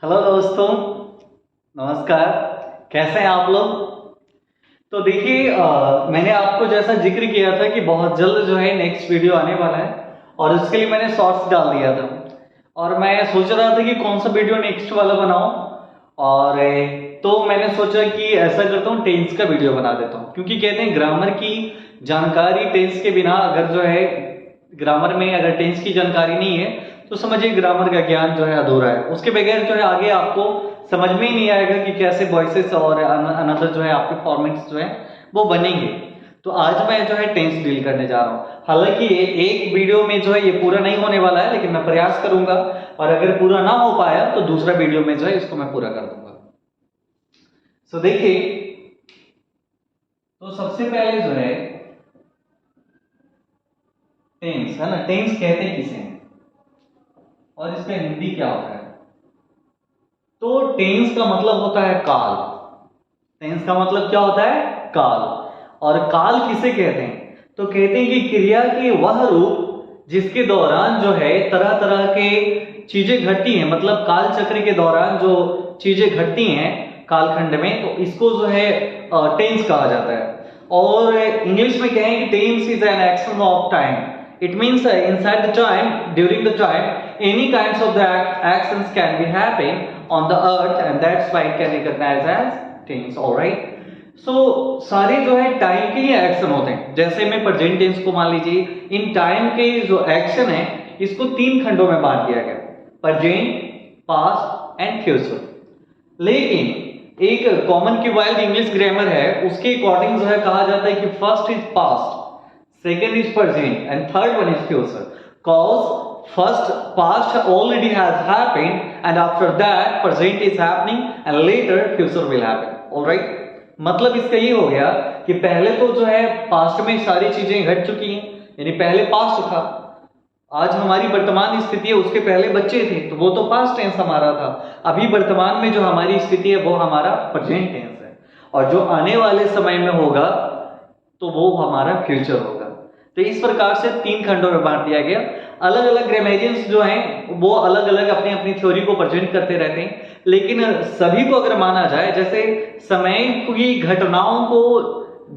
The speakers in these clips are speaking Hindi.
हेलो दोस्तों, नमस्कार। कैसे हैं आप लोग? तो देखिए, मैंने आपको जैसा जिक्र किया था कि बहुत जल्द जो है नेक्स्ट वीडियो आने वाला है और उसके लिए मैंने शॉर्ट्स डाल दिया था और मैं सोच रहा था कि कौन सा वीडियो नेक्स्ट वाला बनाऊं। और तो मैंने सोचा कि ऐसा करता हूं, टेंस का वीडियो बना देता हूं, क्योंकि कहते हैं ग्रामर की जानकारी टेंस के बिना, अगर जो है ग्रामर में अगर टेंस की जानकारी नहीं है तो समझिए ग्रामर का ज्ञान जो है अधूरा है। उसके बगैर जो है आगे आपको समझ में ही नहीं आएगा कि कैसे वॉइसेस और अनदर जो है आपके फॉर्मेट्स जो है वो बनेंगे। तो आज मैं जो है टेंस डील करने जा रहा हूं। हालांकि ये एक वीडियो में जो है ये पूरा नहीं होने वाला है, लेकिन मैं प्रयास करूंगा और अगर पूरा ना हो पाया तो दूसरा वीडियो में जो है इसको मैं पूरा कर दूंगा। सो देखिए, तो सबसे पहले जो है टेंस है ना, टेंस कहते किसे हैं और इसका हिंदी क्या होता है? तो टेंस का मतलब होता है काल। टेंस का मतलब क्या होता है? काल। और काल किसे कहते हैं? तो कहते हैं कि क्रिया के वह रूप जिसके दौरान जो है तरह तरह के चीजें घटती हैं, मतलब काल चक्र के दौरान जो चीजें घटती हैं कालखंड में, तो इसको जो है टेंस कहा जाता है। और इंग्लिश में कहें कि tense is an action of time. It means inside the time, during the time, any kinds of the actions can be happening on the earth, and that's why it can be recognized as tense. All right. So सारे जो है टाइम के ही एक्शन होते हैं। जैसे मैं प्रेजेंट टेंस को मान लीजिए, इन टाइम के जो एक्शन है इसको तीन खंडों में बांट दिया गया: प्रेजेंट, पास्ट एंड फ्यूचर। लेकिन एक कॉमन की वाइल्ड इंग्लिश ग्रामर है, उसके अकॉर्डिंग जो है कहा जाता है कि first is past, second is present, and third one is future. Cause first past already has happened, and after that present is happening, and later future will happen. All right? मतलब इसका ये हो गया कि पहले तो जो है पास्ट में सारी चीजें घट चुकी हैं, यानी पहले पास्ट था। आज हमारी वर्तमान स्थिति है, उसके पहले बच्चे थे तो वो तो पास्ट टेंस हमारा था। अभी वर्तमान में जो हमारी स्थिति है वो हमारा प्रेजेंट टेंस है, और जो आने वाले समय में होगा तो वो हमारा फ्यूचर होगा। तो इस प्रकार से तीन खंडों में बांट दिया गया। अलग अलग ग्रामेरियंस जो हैं वो अलग अलग अपनी अपनी थ्योरी को प्रेजेंट करते रहते हैं, लेकिन सभी को अगर माना जाए, जैसे समय की घटनाओं को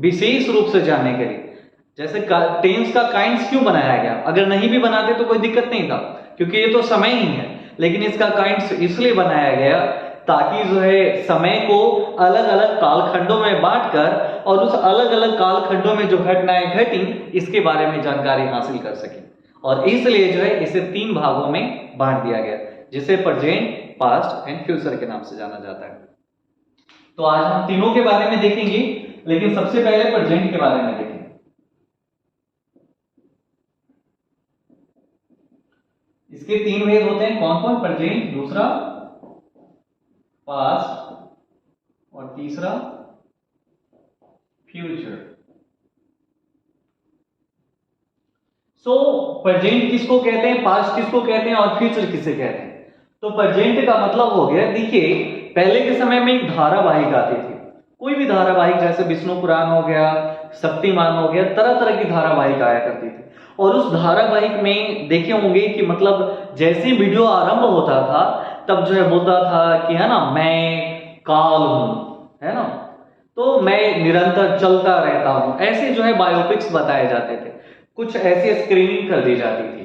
विशेष रूप से जानने के लिए, जैसे टेंस का काइंड्स क्यों बनाया गया? अगर नहीं भी बनाते तो कोई दिक्कत नहीं था, क्योंकि ये तो समय ही है, लेकिन इसका काइंड्स इसलिए बनाया गया ताकि जो है समय को अलग अलग कालखंडों में बांटकर और उस अलग अलग कालखंडों में जो घटनाएं घटी इसके बारे में जानकारी हासिल कर सके। और इसलिए जो है इसे तीन भागों में बांट दिया गया, जिसे प्रेजेंट, पास्ट एंड फ्यूचर के नाम से जाना जाता है। तो आज हम तीनों के बारे में देखेंगे, लेकिन सबसे पहले प्रेजेंट के बारे में देखेंगे। इसके तीन भेद होते हैं, कौन कौन? प्रेजेंट, दूसरा पास्ट और तीसरा फ्यूचर। सो प्रेजेंट किसको कहते हैं, पास्ट किसको कहते हैं और फ्यूचर किसे कहते हैं? तो प्रेजेंट का मतलब हो गया, देखिए पहले के समय में एक धारावाहिक आती थी, कोई भी धारावाहिक, जैसे विष्णु पुराण हो गया, शक्तिमान हो गया, तरह तरह की धारावाहिक आया करती थी। और उस धारावाहिक में देखे होंगे कि मतलब जैसे वीडियो आरंभ होता था तब जो है बोलता था कि है ना, मैं काल हूं, है ना, तो मैं निरंतर चलता रहता हूं। ऐसे जो है बायोपिक्स बताए जाते थे, कुछ ऐसी स्क्रीनिंग कर दी जाती थी।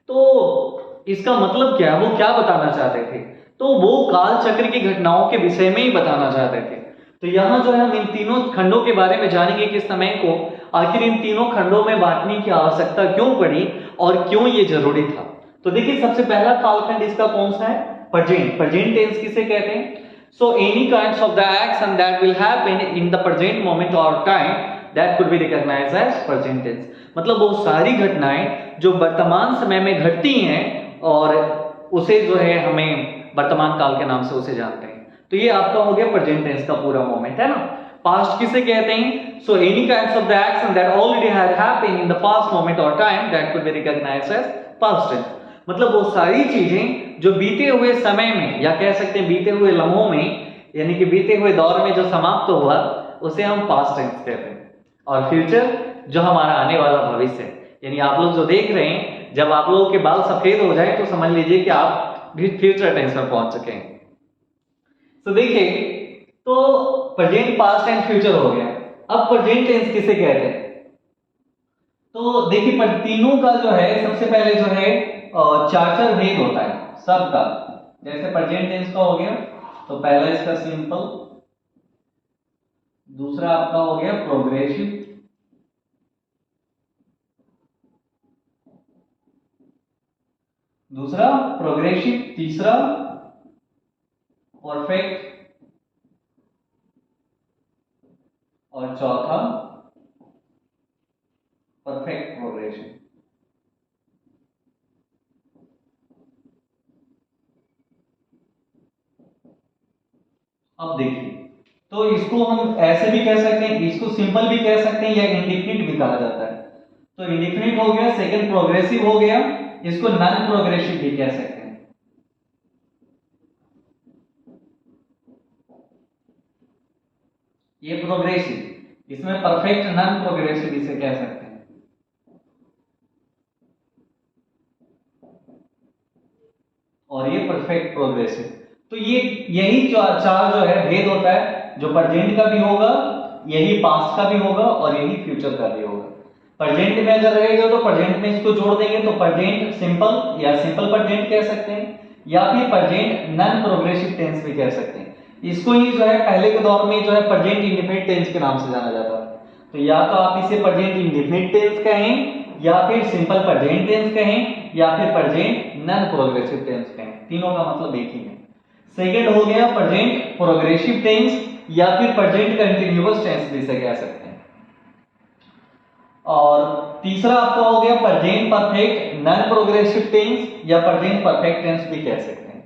तो इसका मतलब क्या है, वो क्या बताना चाहते थे? तो वो काल चक्र की घटनाओं के विषय में ही बताना चाहते थे। तो यहां जो है हम इन तीनों खंडों के बारे में जानेंगे कि समय को आखिर इन तीनों खंडों में बांटने की आवश्यकता क्यों पड़ी और क्यों ये जरूरी था। तो देखिए, सबसे पहला कालखंड इसका कौन सा है? प्रेजेंट। प्रेजेंट टेंस किसे कहते हैं? So any kinds of the action that will happen in the present moment or time that could be recognized as present tense. मतलब वो सारी घटनाएं जो वर्तमान समय में घटती हैं और उसे जो है हमें वर्तमान काल के नाम से उसे जानते हैं। तो ये आपका हो गया प्रेजेंट टेंस का पूरा मोमेंट, है ना। पास्ट किसे कहते हैं? So any kinds of the action that already had happened in the past moment or time that could be recognized as past tense. मतलब वो सारी चीजें जो बीते हुए समय में, या कह सकते हैं बीते हुए लम्हों में, यानी कि बीते हुए दौर में जो समाप्त हुआ उसे हम पास्ट टेंस कहते हैं। और फ्यूचर जो हमारा आने वाला भविष्य है, यानी आप लोग जो देख रहे हैं, जब आप लोगों के बाल सफेद हो जाए तो समझ लीजिए कि आप भी फ्यूचर टेंस में पहुंच चुके हैं। तो देखिए, तो प्रेजेंट, पास्ट एंड फ्यूचर हो गया। अब प्रेजेंट टेंस किसे कहते हैं? तो देखिए, पर तीनों का जो है सबसे पहले जो है चार भेद होता है सबका। जैसे प्रेजेंट टेंस का हो गया, तो पहला इसका सिंपल, दूसरा आपका हो गया प्रोग्रेसिव, दूसरा प्रोग्रेसिव, तीसरा परफेक्ट, और चौथा परफेक्ट प्रोग्रेसिव। अब देखिए, तो इसको हम ऐसे भी कह सकते हैं, इसको सिंपल भी कह सकते हैं, या इंडिफिनिट भी कहा जाता है। तो इंडिफिनिट हो गया, सेकंड प्रोग्रेसिव हो गया, इसको नॉन प्रोग्रेसिव भी कह सकते हैं। ये प्रोग्रेसिव, इसमें परफेक्ट नॉन प्रोग्रेसिव इसे कह सकते हैं। और ये परफेक्ट प्रोग्रेसिव। तो ये यही चार जो है भेद होता है, जो प्रेजेंट का भी होगा, यही पास्ट का भी होगा, और यही फ्यूचर का भी होगा। प्रेजेंट में अगर रहेगा तो प्रेजेंट में इसको जोड़ देंगे तो प्रेजेंट सिंपल या सिंपल प्रेजेंट कह सकते हैं, या फिर प्रेजेंट नॉन प्रोग्रेसिव टेंस भी कह सकते हैं। इसको ही जो है पहले के दौर में जो है प्रेजेंट इंडेफिनिट टेंस के नाम से जाना जाता था। तो या तो आप इसे प्रेजेंट इंडेफिनिट टेंस कहें, या फिर सिंपल प्रेजेंट टेंस कहें, या फिर प्रेजेंट नॉन प्रोग्रेसिव टेंस कहें, तीनों का मतलब एक ही है। सेकंड हो गया प्रेजेंट प्रोग्रेसिव टेंस, या फिर प्रेजेंट कंटीन्यूअस टेंस भी इसे कह सकते हैं। और तीसरा आपका हो गया present perfect non progressive tense, या प्रेजेंट परफेक्ट टेंस भी कह सकते हैं।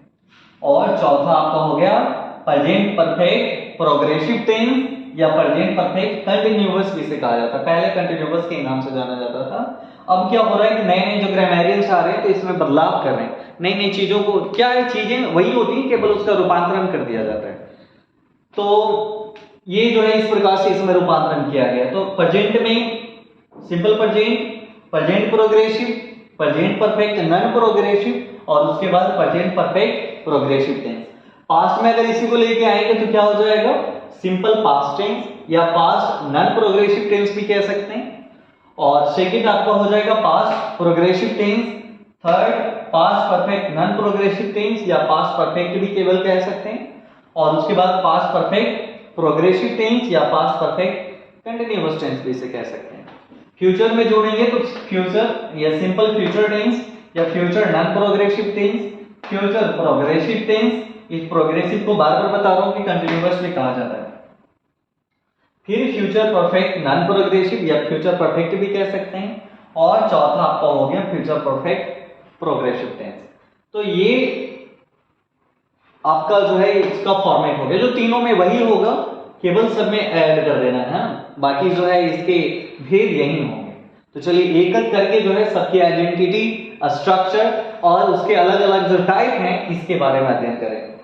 और चौथा आपका हो गया प्रेजेंट परफेक्ट प्रोग्रेसिव टेंस, या प्रेजेंट परफेक्ट कंटीन्यूअस भी इसे कहा जाता है। पहले कंटीन्यूअस के नाम से जाना जाता था। अब क्या हो रहा है कि नए नए जो ग्रामेरियंस आ रहे हैं, तो इसमें बदलाव कर रहे हैं। नई नई चीजों को, क्या है, चीजें वही होती हैं, केवल उसका रूपांतरण कर दिया जाता है। तो ये जो है इस प्रकार से इसमें रूपांतरण किया गया। तो प्रेजेंट में simple present, present progressive, present perfect non progressive, और उसके बाद present perfect progressive tense. Past में अगर इसी को लेके आएंगे तो क्या हो जाएगा, सिंपल पास्ट टेंस, या पास्ट नॉन प्रोग्रेसिव टेंस भी कह सकते हैं। और सेकंड आपका हो जाएगा past progressive tense, third past perfect non progressive tense, या पास्ट परफेक्ट भी केवल कह सकते हैं। और उसके बाद पास्ट परफेक्ट प्रोग्रेसिव टेंस, या पास्ट परफेक्ट कंटीन्यूअस टेंस भी इसे कह सकते हैं। फ्यूचर में जोड़ेंगे तो फ्यूचर या सिंपल फ्यूचर टेंस, या future non progressive tense, future progressive tense. इस प्रोग्रेसिव को बार बार बता रहा हूं कि कंटीन्यूअस भी कहा जाता है। फिर फ्यूचर परफेक्ट नॉन प्रोग्रेसिव, या फ्यूचर परफेक्ट भी कह सकते हैं। और चौथा आपका हो गया फ्यूचर परफेक्ट प्रोग्रेसिव टेंस। तो ये आपका जो है इसका फॉर्मेट हो गया, जो तीनों में वही होगा, केवल सब में ऐड कर देना है। बाकी जो है इसके भेद यही होंगे। तो चलिए एक एक करके जो है सबकी आइडेंटिटी, स्ट्रक्चर और उसके अलग अलग जो टाइप हैं, इसके बारे में अध्ययन करें।